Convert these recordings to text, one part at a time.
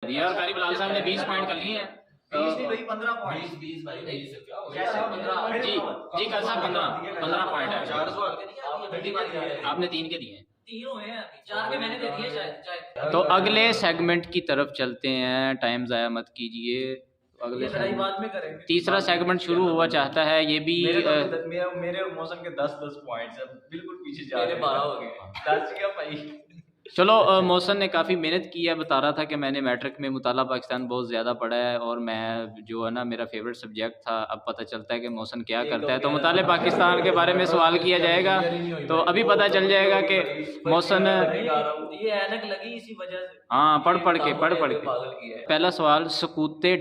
दिया और कारी बिलाल साहब ने 20 पॉइंट कर लिए हैं। 20 नहीं भाई 15 पॉइंट। 20 भाई 20 क्या हो कैसे गया? 15? जी जी कल साहब 15 पॉइंट है। 4 सवाल के नहीं आपने पहली बार जा रहे हैं। आपने 3 के दिए हैं। 3 हुए हैं, 4 के मैंने दे दिए शायद। तो अगले सेगमेंट की तरफ चलते हैं, टाइम ज़ाया मत कीजिए। अगले ये लड़ाई बाद में करेंगे। तीसरा सेगमेंट शुरू हुआ चाहता है, ये भी मेरे और मौसम के 10 पॉइंट्स है, बिल्कुल पीछे जा रहे मेरे 12 हो गए। 10 क्या भाई। चलो मौसम ने काफ़ी मेहनत की है, बता रहा था कि मैंने मैट्रिक में मुताला पाकिस्तान बहुत ज़्यादा पढ़ा है और मैं जो है ना मेरा फेवरेट सब्जेक्ट था। अब पता चलता है कि मौसम क्या करता है, तो मुताले पाकिस्तान के बारे में सवाल किया जाएगा, तो अभी पता चल जाएगा कि मौसम ये ऐनक लगी इसी वजह से। हाँ पढ़ पढ़ के पागल किया है। पहला सवाल, सकूते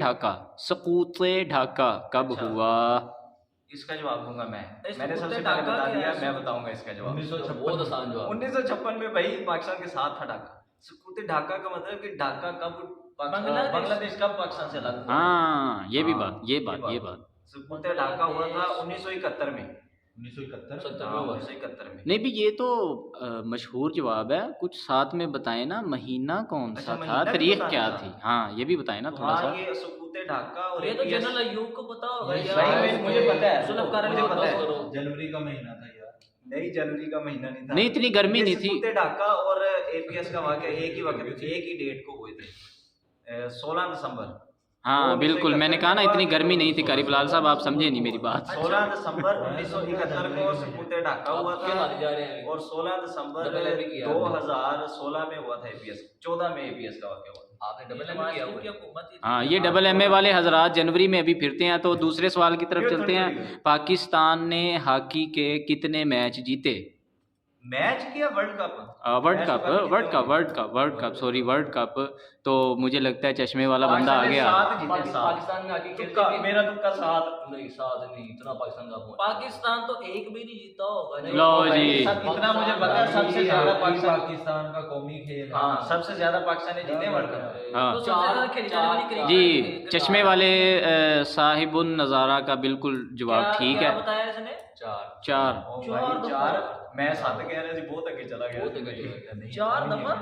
ढाका कब हुआ? इसका जवाब दूंगा मैं। इस मैंने सबसे ढाका पहले बता क्या दिया, है? मैं बताऊंगा इसका जवाब। 1956 बहुत आसान जवाब। 1956 में भाई पाकिस्तान के साथ था ढाका। सकूते ढाका का मतलब कि ढाका कब बांग्लादेश कब पाकिस्तान से अलग हुआ। हाँ ये भी बात, ये बात सकूते ढाका हुआ था 1971 में। 1971 में। नहीं भी ये तो मशहूर जवाब है, कुछ साथ में बताएं ना, महीना कौन सा था, महीना भी तारीख बताना क्या था। थी, हाँ ये भी बताएं ना थोड़ा सा। ये सकूते ढाका और ये तो APS जनरल अयूब को पता होगा नहीं, यार। भाई, मुझे पता है, सुलभकार मुझे पता है। जनवरी का महीना था यार। नहीं जनवरी का महीना नहीं था। नहीं इतनी गर्मी नहीं थी। सकूते ढाका और APS का वाकया एक ही डेट को हुए थे, 16 दिसंबर। हाँ बिल्कुल, मैंने कहा ना इतनी गर्मी नहीं थी। कारी बिलाल साहब आप समझे नहीं मेरी बात। 16 दिसंबर 1971 को सकूते ढाका हुआ क्या था माने जा रहे हैं? और 16 दिसंबर डबल एम किया 2016 में हुआ था APS, 14 में APS का वाकया हुआ। आपने डबल एम किया हुआ है। हाँ ये डबल MA वाले हजरात जनवरी में अभी फिरते हैं। तो दूसरे सवाल की तरफ चलते हैं। पाकिस्तान ने हॉकी के कितने मैच जीते? मैच किया world cup sorry world cup. तो मुझे लगता है चश्मे वाला बंदा आ गया। पाकिस्तान में आके तुक्का, मेरा तुक्का 7 नहीं 7 नहीं, इतना पाकिस्तान का पाकिस्तान तो एक भी नहीं जीता होगा। लो जी, इतना मुझे पता है, सबसे ज्यादा पाकिस्तान का कौमी खेल है। हाँ सबसे ज्यादा पाकिस्तान ने जीते वर्ल्ड कप। हाँ। तो सबसे ज्यादा खेली जाने वाली क्रिकेट जी चश्मे वाले साहिबुन नज़ारा का बिल्कुल जवाब ठीक है। बताया इसने 4। ओ भाई 4, मैं 7 कह रहा थी, बहुत आगे चला गया। बहुत आगे चला गया। नहीं, 4 दफा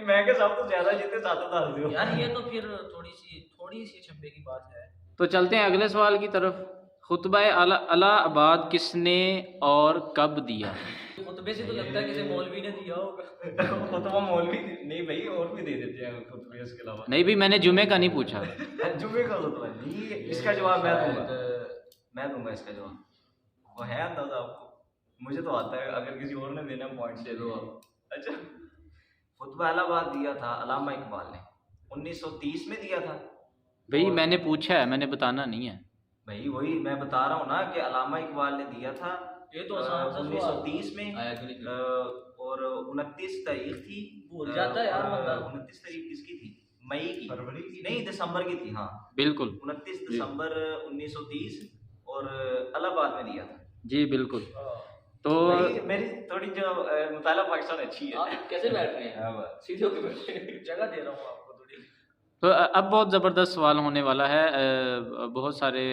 मैं के सब तो ज्यादा जीते 7 डाल दियो यार। ये तो फिर थोड़ी सी छब्बे की बात है। तो चलते हैं अगले सवाल की तरफ। खुतबा अलाहाबाद किसने और कब दिया? खुतबे से तो लगता है किसी मौलवी ने दिया होगा। खुतबा मौलवी नहीं भाई, और भी दे देते हैं खुतबे इसके अलावा। नहीं भी मैंने जुमे का नहीं पूछा। जुमे का खुतबा नहीं, इसका जवाब मैं दूंगा इसका जवाब। वो है अंदाजा आपको? मुझे तो आता है, अगर किसी और ने देना पॉइंट्स दे दो आप। अच्छा, खुतबा इलाहाबाद दिया था अल्लामा इकबाल ने, 1930 में दिया था भाई मैंने पूछा है, मैंने बताना नहीं है भाई। वही मैं बता रहा हूँ ना कि अल्लामा इकबाल ने दिया था। ये तो आसान सा 1930 में आया क्यों नहीं? और 29 तारीख थी। भूल जाता है यार बंदा। 29 तारीख किसकी थी? मई की? फरवरी की? नहीं दिसंबर की थी। हाँ बिल्कुल 29 दिसंबर 1930 और इलाहाबाद में दिया था जी बिल्कुल। तो मेरी थोड़ी जो मुताला पाकिस्तान अच्छी है। आप कैसे बैठ रहे हैं? सीधे होके बैठे हैं। जगह दे रहा हूँ आपको थोड़ी। तो अब बहुत ज़बरदस्त सवाल होने वाला है। बहुत सारे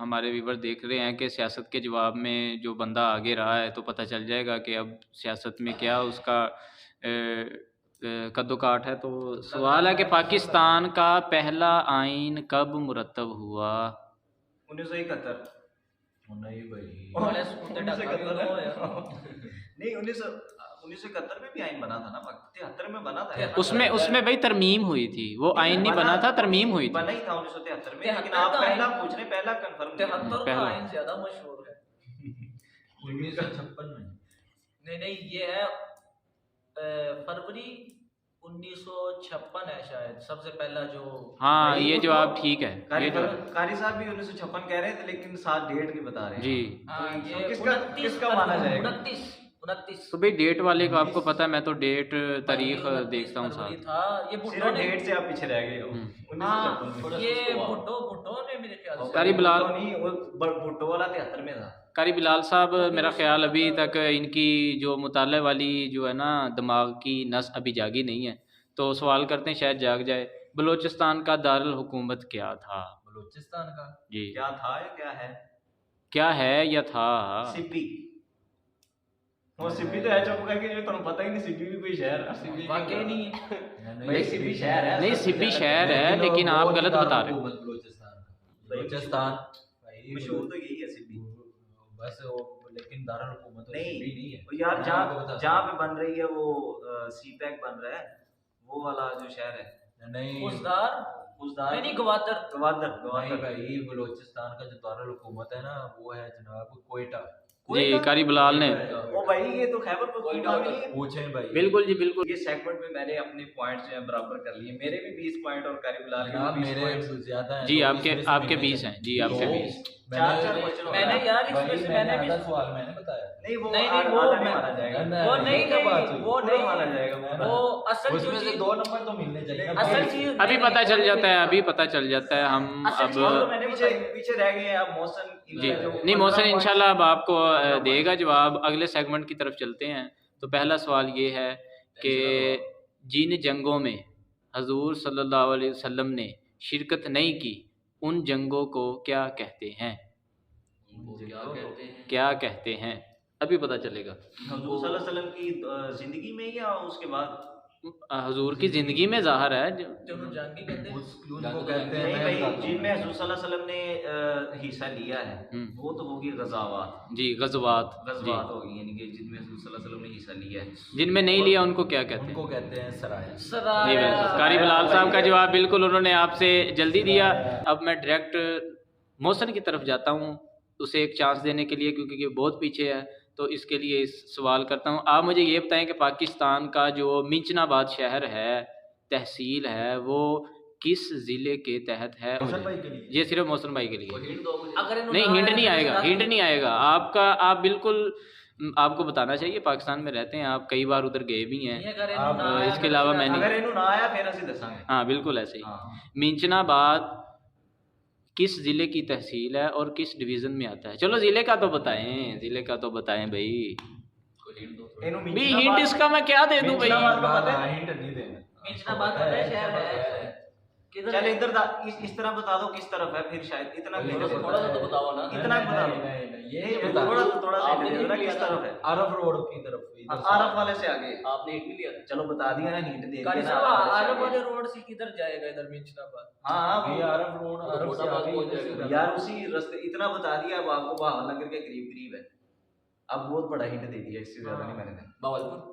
हमारे व्यूवर देख रहे हैं कि सियासत के जवाब में जो बंदा आगे रहा है, तो पता चल जाएगा कि अब सियासत में क्या उसका कद्दो काट है। तो सवाल है कि पाकिस्तान का पहला आइन कब मुरतब हुआ? 1971। नहीं भाई, वाले सुकूते ढाका भी होता है यार। नहीं 1971 में भी आइन बना था ना, 73 में बना था यार। उसमें भाई तरमीम हुई थी, वो आइन नहीं बना था, तरमीम हुई थी। बना ही था 1973 में, 73 लेकिन आप का पहला आइन- पूछ रहे, पहला कंफर्म 73 का पहला। आइन ज्यादा मशहूर है। 1956 में। नहीं ये है फरवरी 1956 है शायद सबसे पहला जो। हाँ ये जवाब ठीक है, ये जवाब कारी साहब भी 1956 कह रहे थे, लेकिन साथ डेट नहीं बता रहे। जी। हाँ, तो ये किसका माना जाएगा? 29 तो भाई डेट वाले को आपको पता है, मैं तो डेट तारीख देखता हूँ फरवरी साथ। था। ये भुट्टो सिर्फ ने, डेट से आप पीछे रह गए हो। हाँ 1956 में। ये भुट्टो ने मेरे ख्याल से। कारी बिलाल- नहीं, वो भुट्टो वाला 73 में था। कारी बिलाल साहब, मेरा ख्याल अभी तक इनकी जो मुताले वाली जो है ना दिमाग की नस अभी जागी नहीं है, तो सवाल करते हैं शायद जाग जाए। बलूचिस्तान का दारुल हुकूमत क्या था? बलूचिस्तान का जी क्या था या क्या है? क्या है या था? सिप्पी। वो सिब्बी तो है चुप करके जो तुम्हें पता ही नहीं सिब्बी भी कोई शहर है सिब्बी वाकई नहीं है। भाई सिब्बी शहर है नहीं सिब्बी शहर है लेकिन आप गलत बता रहे हो। बलूचिस्तान बलूचिस्तान भाई मशहूर तो यही है सिब्बी बस वो लेकिन दारुल हुकूमत तो नहीं सिब्बी नहीं है वो यार मैं आपको जहाँ बता जहाँ पे बन रही है वो सीपैक बन रहा है वो वाला जो शहर है नहीं फौजदार उजदार नहीं गवादर गवादर नहीं गवादर भाई बलूचिस्तान का जो दारुल हुकूमत है ना वो है जनाब कोयटा जी कारी बिलाल ने ओ भाई ये तो खैबर पख्तूनख्वा में नहीं है पूछें भाई बिल्कुल जी बिल्कुल। ये सेगमेंट में मैंने अपने पॉइंट्स जो है बराबर कर लिए मेरे भी 20 पॉइंट और कारी बिलाल के जनाब भी 20 मेरे पॉइंट्स ज्यादा हैं जी तो आपके इसमें से आपके मिलने 20 हैं जी तो आपके 20। चार क्वेश्चन मैंने यार इसमें भाई से मैंने भी आधा सवाल मैंने बताया नहीं वो नहीं, नहीं, वो आधा नहीं मैं- माना जाएगा वो नहीं क्या बात हुई? वो पूरा नहीं माना जाएगा वो असल उसमें जो से चीज 2 नंबर तो मिलने चाहिए ना असल भाई। चीज अभी नहीं, पता नहीं, चल नहीं, जाता है नहीं, अभी पता चल जाता है हम असल अब चीज तो मैंने पीछे बताई। पीछे रह गए अब मौसम जी इनका जो नहीं 15 मौसम points- इंशाल्लाह अब आपको 15 देगा जवाब। अगले सेगमेंट की तरफ चलते हैं। तो पहला सवाल ये है कि जिन जंगों में हजूर सल्लल्लाहु अलैहि वसल्लम ने शिरकत नहीं की उन जंगों को क्या कहते हैं? वो क्या कहते हैं? क्या कहते हैं अभी पता चलेगा। हजूर सल्लल्लाहु अलैहि वसल्लम की जिंदगी में या उसके बाद हजूर की ज़िंदगी में ज़ाहिर है चलो जंगी कहते हैं। उनको कहते हैं नहीं मैं भाई बताता हूँ। जिनमें हजूर सल्लल्लाहु अलैहि वसल्लम ने हिस्सा लिया है वो तो होगी गज़ावात जी गज़वात जी। गज़वात होगी यानी कि जिनमें हजूर सल्लल्लाहु अलैहि वसल्लम ने हिस्सा लिया है जिनमें नहीं लिया उनको क्या कहते हैं? उनको कहते हैं सराय जी सराय बिल्कुल। कारी बिलाल साहब का जवाब बिल्कुल उन्होंने आपसे जल्दी दिया। अब मैं डायरेक्ट मोहसन की तरफ जाता हूँ उसे एक चांस देने के लिए क्योंकि ये बहुत पीछे है तो इसके लिए इस सवाल करता हूँ। आप मुझे ये बताएं कि पाकिस्तान का जो मिंचनाबाद शहर है तहसील है वो किस ज़िले के तहत है? मोहसन भाई के लिए ये सिर्फ मोहसन भाई के वो लिए। हिंट दो मुझे। अगर इन्होंने नहीं हिंट आया नहीं तो आएगा जरा- हिंट नहीं आएगा आपका। आप बिल्कुल आपको बताना चाहिए पाकिस्तान में रहते हैं आप कई बार उधर गए भी हैं। नहीं, अगर आप, इन्होंने आया इसके तो अलावा जरा- मैंने- अगर इन्होंने ना आया फिर असं दसांगे हाँ बिल्कुल ऐसे ही। हाँ मिंचनाबाद किस ज़िले की तहसील है और किस डिवीज़न में आता है? चलो ज़िले का तो बताएं ज़िले का तो बताएं भाई। कोई हिंट दो। इन्होंने भी हिंट इसका मैं क्या दे दूं भाई? मिंचनाबाद का पता है? हिंट नहीं देना मिंचनाबाद पता है शहर है किधर चल है? इधर इस तरह बता दो किस तरफ है फिर शायद इतना कोई भी थोड़ा सा तो बताओ ना। इतना ही बता दो ये नहीं, बता थोड़ा सा आपने hint दे दो ना नहीं किस लिया तरफ है अरब रोड की तरफ इधर से। आरफ वाले से आगे आपने हिंट नहीं लिया। चलो बता दिया ना हिंट दे दिया कारी ना साहब आरफ वाले से आरब वाले आगे। रोड से किधर जाएगा इधर मिंचनाबाद? हाँ ये हाँ अरब रोड अरब से मोटाबाद आगे पहुंच इधर से जाएगा। जाना। यार उसी रास्ते इतना बता दिया अब आपको बहावलनगर के करीब करीब है। अब बहुत बड़ा हिंट दे दिया इससे ज्यादा नहीं मैंने देना। बावलपुर।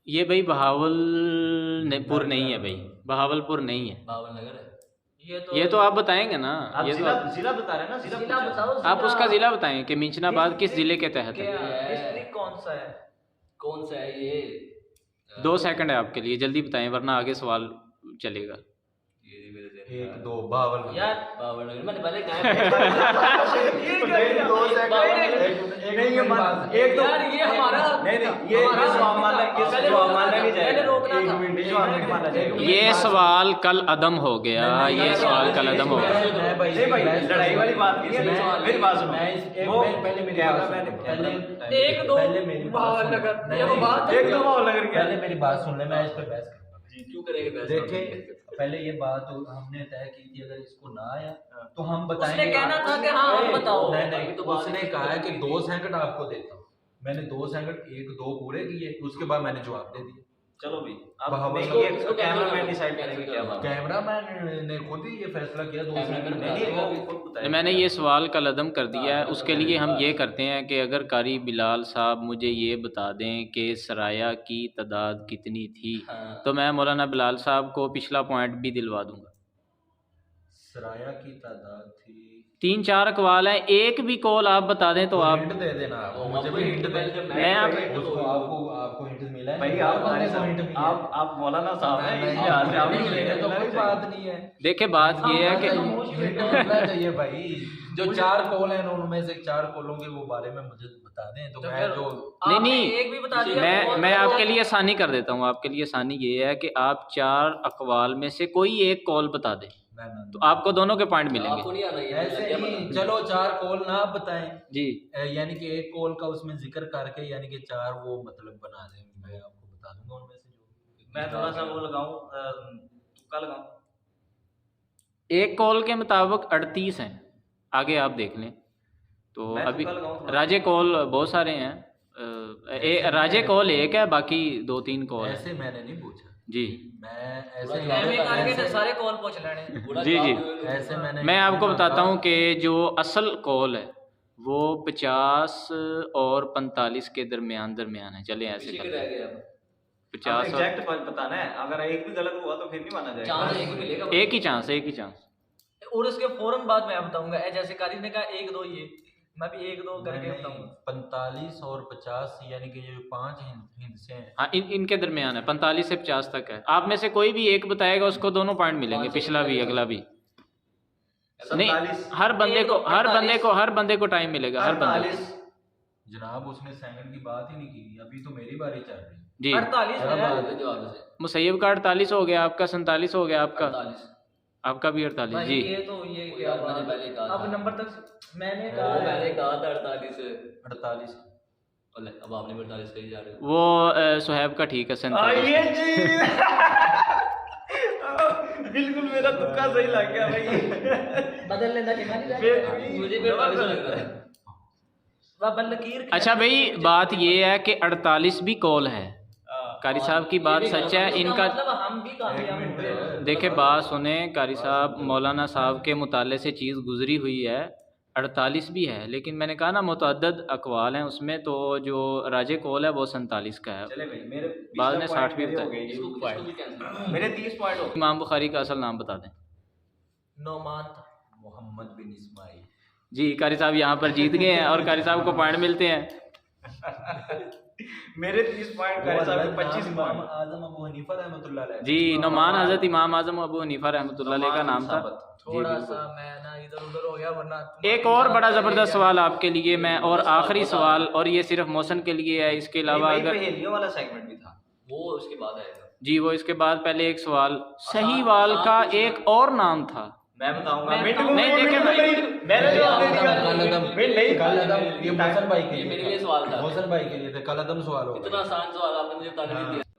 ये भाई बहावलपुर नहीं है भाई बहावलपुर नहीं है। बावल नगर है। ये तो आप बताएंगे ना। आप ये तो जिला आप, जिला बता रहे हैं ना जिला पूछा। बताओ आप उसका ज़िला बताएं कि मिंचनाबाद किस ज़िले के तहत क्या है। डिस्ट्रिक्ट कौन सा है? कौन सा है ये? 2 सेकंड है आपके लिए जल्दी बताएं वरना आगे सवाल चलेगा। ये मेरे ज़हन में 1 2 52 यार बावल नगर मैंने पहले कहा नहीं, 2 सेकंड नहीं ये मान एक तो यार ये हमारा नहीं नहीं ये जवाब मानना ये पहले जवाब रोकना मानना था, नहीं पहले जाएगा रोकना एक था। मिनट जवाब नहीं माना जाएगा ये सवाल कल अदम हो गया। ये सवाल कल अदम हो गया। नहीं भाई लड़ाई वाली बात नहीं है मेरी बात सुनो वो पहले मेरी क्या बात मैंने पहले एक दो पहले मेरी बात बहावलनगर सुनो। ये वो बात है। एक दो बहावलनगर क्या पहले मेरी बात सुन ले मैं इस पे बहस करूंगा। क्यों करेंगे बहस? देखें पहले ये बात हमने तय की थी अगर इसको ना आया तो हम बताएंगे। उसने कहना था कि हाँ, आप बताओ। नहीं नहीं अभी तो बात उसने नहीं कहा है की। कि 2 सेकंड आपको देता हूँ। मैंने 2 सेकंड 1 2 पूरे किए उसके बाद मैंने जवाब दे दिया। चलो भी बहावलनगर। अब ये इसको कैमरा कैमरा मैन डिसाइड करेंगे करेंगे क्या क्या बात कैमरामैन ने खुद ही ये फैसला किया 2 कैमरामैन सेकंड नहीं में। नहीं वो खुद बताएगा। मैंने ये सवाल कल अदम कर दिया है। उसके लिए हम ये करते हैं कि अगर कारी बिलाल साहब मुझे ये बता दें कि सराया की तादाद कितनी थी हाँ। तो मैं मौलाना बिलाल साहब को पिछला पॉइंट भी दिलवा दूंगा। सराया की तादाद थी 3-4 अकवाल हैं एक भी कॉल आप बता दें तो आप हिंट दे देना आप वो मुझे आपको भी hint हिंट दे पहले जब मैं आप- उसको आपको हिंट मिला है भाई आप हमारे साथ आप मौलाना साहब हैं इस लिहाज से आप नहीं, नहीं ये तो कोई बात नहीं है। देखिए बात ये है कि हिंट मिलना चाहिए भाई। जो 4 कॉल हैं उनमें से 4 कॉलों के वो बारे में मुझे बता दें तो तो मैं फिर जो नहीं, आपने नहीं, एक भी बता दिया मैं आपके लिए आसानी कर देता हूँ। आपके लिए आसानी ये है कि आप 4 अकवाल में से कोई एक कॉल बता दें तो आपको दोनों के पॉइंट आपको मिलेंगे। नहीं आना ये ऐसे क्या ही पता? चलो 4 कॉल ना आप बताएं जी यानी कि एक कॉल का उसमें जिक्र करके यानी कि 4 वो मतलब बना दें मैं आपको बता दूंगा उनमें से जो मैं थोड़ा सा वो लगाऊं तुक्का लगाऊं एक कॉल के मुताबिक 38 हैं। आगे आप देख लें तो मैं अभी तुक्का लगाऊं थोड़ा। राजे कॉल बहुत सारे हैं राजे कॉल एक है, बाकी 2-3 कॉल है। ऐसे मैंने नहीं पूछा जी मैं पूरा ऐसे जवाब एमए करके तो ऐसे- सारे कॉल पूछ लेने। पूरा जी, जी। जवाब दो। ऐसे मैंने मैं आपको नहीं बताता मांगा। हूँ कि जो असल कॉल है वो 50 और 45 के दरमियान है। चलिए ऐसे पीछे कर के रह लें। गए अब 50 और एग्जैक्ट बताना है, अगर एक भी गलत हुआ तो फिर नहीं माना जाएगा। चांस एक मिलेगा। एक ही चांस। और उसके फौरन बाद मैं बताऊंगा, जैसे कारी ने कहा 1-2, ये मैं भी 1-2 करके नहीं, बताऊंगा। 45 और 50 यानी कि ये 5 हिस्से हैं। हाँ, इनके दरमियान है, 45 से 50 तक है। आप में से कोई भी एक बताएगा उसको दोनों पॉइंट मिलेंगे, 500 पिछला भी अगला भी। नहीं, 47, हर बंदे को टाइम मिलेगा, हर बंदे को। 48, जनाब उसने सेकंड की बात ही नहीं की, अभी तो मेरी बारी चल रही है। जी 48 क्या है। बात है? जवाब से मुसैयब का 48 हो गया, आपका 47 हो गया, आपका 48 आपका भी 48। भाई जी ये तो ये वो क्या यार बात मैंने पहले है। कहा अब था। नंबर तक मैंने वो कहा मैंने कहा था 48 से। 48 और अब आपने 48 कही जा रहे हो। वो सुहैब का ठीक है, 47। ये जी बिल्कुल मेरा तुक्का सही लग गया भाई। बदल लेना चाहिए नहीं फिर था। भी- मुझे भी 48 लग रहा था। वह लकीर अच्छा भाई, बात ये है कि 48 भी कॉल है। कारी साहब की बात सच है, इनका मतलब हम भी कामयाब एक हुए। मिनट। देखे बात सुने कारी साहब, मौलाना साहब के मुताले से चीज़ गुजरी हुई है, 48 भी है, लेकिन मैंने कहा ना मुतअद्दद अकवाल हैं उसमें, तो जो राजे कौल है वो 47 का है। चले भाई, मेरे बाद पिछला में point 60 भी मेरे होता हो है। गए, ये इसको point। इसको भी कैंसिल मेरे 30 पॉइंट हो गए। इमाम बुखारी का असल नाम बता दें। नौमान था। मोहम्मद बिन इस्माइल। जी, कारी साहब यहाँ पर जीत गए हैं और कारी साहब को पॉइंट मिलते हैं। मेरे 30 पॉइंट करे साहब के 25 इमाम पॉइंट। आजम अबू हनीफा रहमतुल्लाह अलैह। जी, नौमान हज़रत इमाम आज़म अबू हनीफा रहमतुल्लाह अलैह का नाम था। जी, थोड़ा बिल्कुल। सा मैं ना इधर उधर हो गया, वरना एक और बड़ा ज़बरदस्त सवाल आपके लिए मैं, और आखिरी सवाल, और ये सिर्फ मौसम के लिए है, इसके अलावा भाई अगर पहेलियों वाला सेगमेंट भी था। वो उसके बाद आएगा। जी वो इसके बाद पहले एक सवाल, सही वाल का एक और नाम था। मैं बताऊंगा। मैं मिनट बताऊंगा। नहीं, देखें भाई, मैंने जवाब दे दिया। कलअदम मैं नहीं कलअदम ये मोहसन भाई के ये लिए मेरे लिए सवाल था। मोहसन भाई के लिए थे, कलअदम सवाल होगा। इतना आसान सवाल आपने मुझे बताने नहीं दिया।